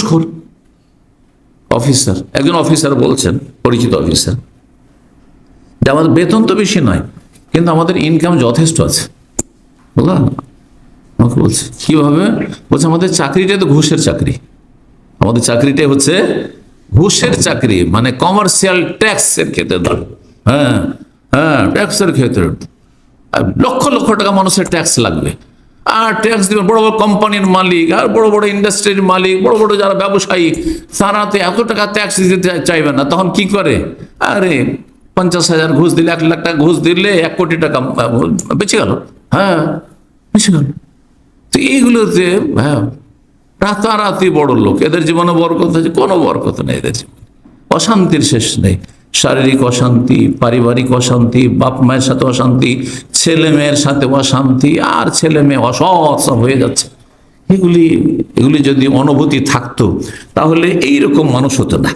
ঘুষখোর অফিসার, একজন অফিসার বলছেন, পরিচিত অফিসার, যে আমাদের বেতন তো বেশি নয়, কিন্তু আমাদের ইনকাম যথেষ্ট আছে। বুঝলাম, আমাকে বলছে কিভাবে, বলছে আমাদের চাকরিটাই তো ঘুষের চাকরি, আমাদের চাকরিটাই হচ্ছে ঘুষের চাকরি, মানে কমার্শিয়াল ট্যাক্সের ক্ষেত্রে ধর, হ্যাঁ হ্যাঁ ট্যাক্সের ক্ষেত্রে লক্ষ লক্ষ টাকা মানুষের ট্যাক্স লাগবে, আর ট্যাক্স দিবেন বড় বড় কোম্পানির মালিক আর বড় বড় ইন্ডাস্ট্রির মালিক, বড় বড় যারা ব্যবসায়ী, তারাতে এত টাকা ট্যাক্স দিতে চাইবে না, তখন কি করে, আরে 50,000 ঘুষ দিলে, 1 লাখ টাকা ঘুষ দিলে 1 কোটি টাকা বেঁচে গেল, হ্যাঁ বেঁচে গেল। তো এইগুলোতে হ্যাঁ রাতারাতি বড় লোক, এদের জীবনে বরকত আছে? কোনো বরকত নেই এদের জীবনে, অশান্তির শেষ নেই, শারীরিক অশান্তি, পারিবারিক অশান্তি, বাপ মায়ের সাথে অশান্তি, ছেলে মেয়ের সাথে অশান্তি, আর ছেলে মেয়ে অসৎ সব হয়ে যাচ্ছে। এগুলি যদি অনুভূতি থাকতো তাহলে এইরকম মানুষ হতো না।